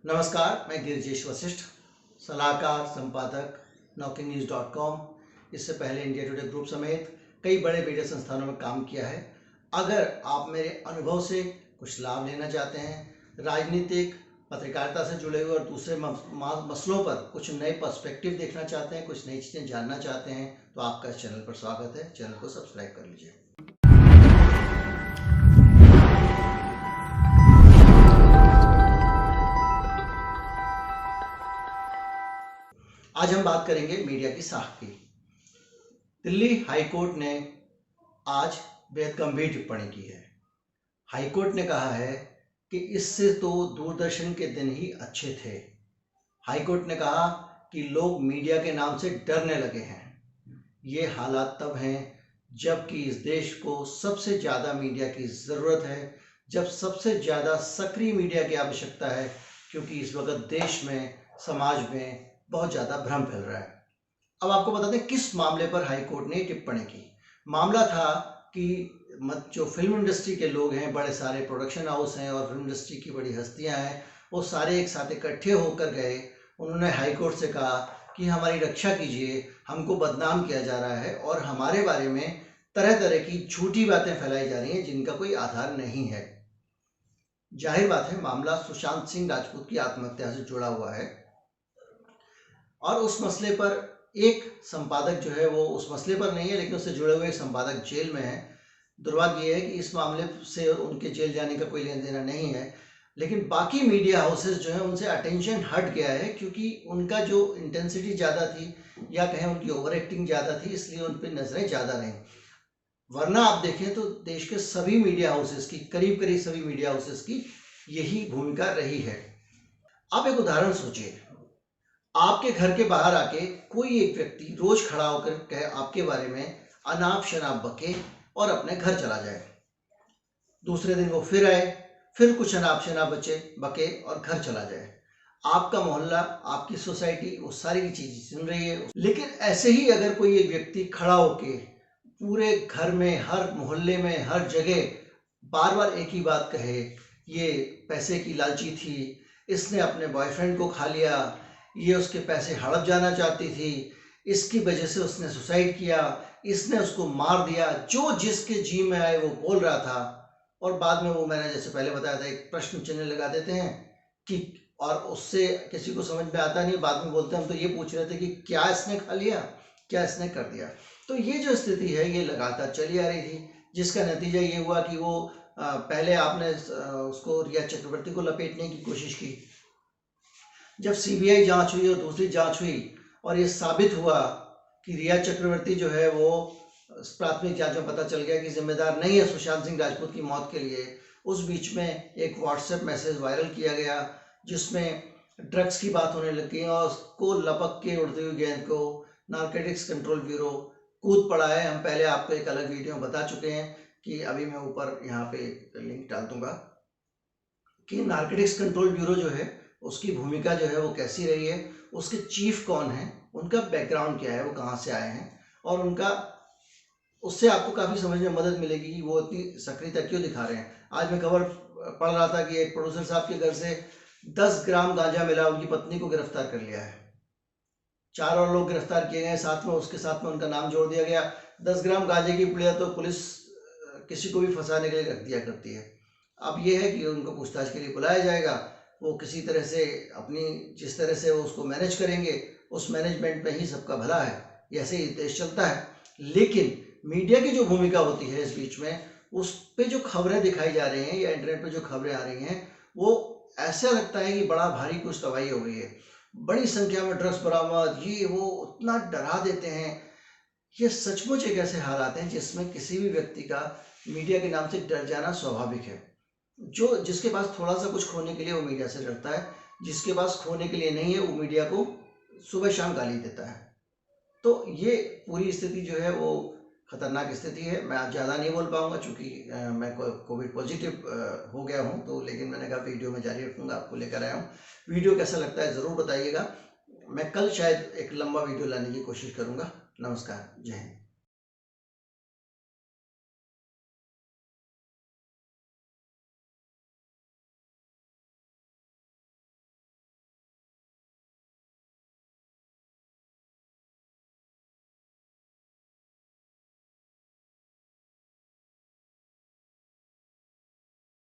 नमस्कार, मैं गिरिजेश वशिष्ठ, सलाहकार, संपादक नौकरीन्यूज़.com। इससे पहले इंडिया टुडे ग्रुप समेत कई बड़े मीडिया संस्थानों में काम किया है। अगर आप मेरे अनुभव से कुछ लाभ लेना चाहते हैं, राजनीतिक, पत्रकारिता से जुड़े हुए और दूसरे मसलों पर कुछ नए पर्सपेक्टिव देखना चाहते हैं, कुछ नई चीज़ें जानना चाहते हैं, तो आपका इस चैनल पर स्वागत है। चैनल को सब्सक्राइब कर लीजिए। आज हम बात करेंगे मीडिया की साख की। दिल्ली हाई कोर्ट ने आज बेहद गंभीर टिप्पणी की है। हाई कोर्ट ने कहा है कि इससे तो दूरदर्शन के दिन ही अच्छे थे। हाई कोर्ट ने कहा कि लोग मीडिया के नाम से डरने लगे हैं। ये हालात तब हैं जबकि इस देश को सबसे ज़्यादा मीडिया की ज़रूरत है, जब सबसे ज़्यादा सक्रिय मीडिया की आवश्यकता है, क्योंकि इस वक्त देश में, समाज में बहुत ज़्यादा भ्रम फैल रहा है। अब आपको बता दें किस मामले पर हाई कोर्ट ने टिप्पणी की। मामला था कि जो फिल्म इंडस्ट्री के लोग हैं, बड़े सारे प्रोडक्शन हाउस हैं और फिल्म इंडस्ट्री की बड़ी हस्तियां हैं, वो सारे एक साथ इकट्ठे होकर गए। उन्होंने हाई कोर्ट से कहा कि हमारी रक्षा कीजिए, हमको बदनाम किया जा रहा है और हमारे बारे में तरह तरह की झूठी बातें फैलाई जा रही हैं जिनका कोई आधार नहीं है। जाहिर बात है, मामला सुशांत सिंह राजपूत की आत्महत्या से जुड़ा हुआ है और उस मसले पर एक संपादक जो है वो उस मसले पर नहीं है, लेकिन उससे जुड़े हुए एक संपादक जेल में है। दुर्भाग्य ये है कि इस मामले से उनके जेल जाने का कोई लेना देना नहीं है, लेकिन बाकी मीडिया हाउसेस जो है उनसे अटेंशन हट गया है, क्योंकि उनका जो इंटेंसिटी ज़्यादा थी या कहें उनकी ओवर एक्टिंग ज़्यादा थी, इसलिए उन पर नजरें ज़्यादा रहीं। वरना आप देखें तो देश के सभी मीडिया हाउसेस की, करीब करीब सभी मीडिया हाउसेस की यही भूमिका रही है। आप एक उदाहरण सोचिए, आपके घर के बाहर आके कोई एक व्यक्ति रोज खड़ा होकर कहे आपके बारे में अनाप शनाप बके और अपने घर चला जाए। दूसरे दिन वो फिर आए, फिर कुछ अनाप शनाप बके और घर चला जाए। आपका मोहल्ला, आपकी सोसाइटी वो सारी चीजें सुन रही है, लेकिन ऐसे ही अगर कोई एक व्यक्ति खड़ा होके पूरे घर में, हर मोहल्ले में, हर जगह बार बार एक ही बात कहे, ये पैसे की लालची थी, इसने अपने बॉयफ्रेंड को खा लिया, ये उसके पैसे हड़प जाना चाहती थी, इसकी वजह से उसने सुसाइड किया, इसने उसको मार दिया, जो जिसके जी में आए वो बोल रहा था। और बाद में वो, मैंने जैसे पहले बताया था, एक प्रश्न चिन्ह लगा देते हैं कि, और उससे किसी को समझ में आता नहीं, बाद में बोलते हैं हम तो ये पूछ रहे थे कि क्या इसने खा लिया, क्या इसने कर दिया। तो ये जो स्थिति है ये लगातार चली आ रही थी, जिसका नतीजा ये हुआ कि वो पहले आपने उसको, रिया चक्रवर्ती को लपेटने की कोशिश की। जब सीबीआई जांच हुई और दूसरी जांच हुई और ये साबित हुआ कि रिया चक्रवर्ती जो है वो प्राथमिक जांच में पता चल गया कि जिम्मेदार नहीं है सुशांत सिंह राजपूत की मौत के लिए, उस बीच में एक व्हाट्सएप मैसेज वायरल किया गया जिसमें ड्रग्स की बात होने लग गई और उसको लपक के उड़ती हुई गेंद को नारकोटिक्स कंट्रोल ब्यूरो कूद पड़ा है। हम पहले आपको एक अलग वीडियो में बता चुके हैं कि अभी मैं ऊपर यहाँ पे लिंक डाल दूंगा कि नारकोटिक्स कंट्रोल ब्यूरो जो है उसकी भूमिका जो है वो कैसी रही है, उसके चीफ कौन है, उनका बैकग्राउंड क्या है, वो कहाँ से आए हैं, और उनका, उससे आपको काफ़ी समझ में मदद मिलेगी कि वो इतनी सक्रियता क्यों दिखा रहे हैं। आज मैं खबर पढ़ रहा था कि एक प्रोड्यूसर साहब के घर से 10 ग्राम गांजा मिला, उनकी पत्नी को गिरफ्तार कर लिया है। 4 और लोग गिरफ्तार किए गए, साथ में उसके साथ में उनका नाम जोड़ दिया गया। 10 ग्राम गांजे की पुड़िया तो पुलिस किसी को भी फंसाने के लिए रख दिया करती है। अब ये है कि उनको पूछताछ के लिए बुलाया जाएगा, वो किसी तरह से अपनी, जिस तरह से वो उसको मैनेज करेंगे, उस मैनेजमेंट में ही सबका भला है, ऐसे ही देश चलता है। लेकिन मीडिया की जो भूमिका होती है इस बीच में, उस पे जो खबरें दिखाई जा रही हैं या इंटरनेट पे जो खबरें आ रही हैं, वो ऐसा लगता है कि बड़ा भारी कुछ तबाही हो गई है, बड़ी संख्या में ड्रग्स बरामद, ये वो उतना डरा देते हैं। ये सचमुच एक ऐसे हालात हैं जिसमें किसी भी व्यक्ति का मीडिया के नाम से डर जाना स्वाभाविक है। जिसके पास थोड़ा सा कुछ खोने के लिए वो मीडिया से डरता है, जिसके पास खोने के लिए नहीं है वो मीडिया को सुबह शाम गाली देता है। तो ये पूरी स्थिति जो है वो खतरनाक स्थिति है। मैं आज ज़्यादा नहीं बोल पाऊंगा चूँकि मैं कोविड पॉजिटिव हो गया हूँ, तो लेकिन मैंने कहा वीडियो में जारी रखूँगा, आपको लेकर आया हूँ। वीडियो कैसा लगता है ज़रूर बताइएगा। मैं कल शायद एक लंबा वीडियो लाने की कोशिश करूँगा। नमस्कार, जय हिंद।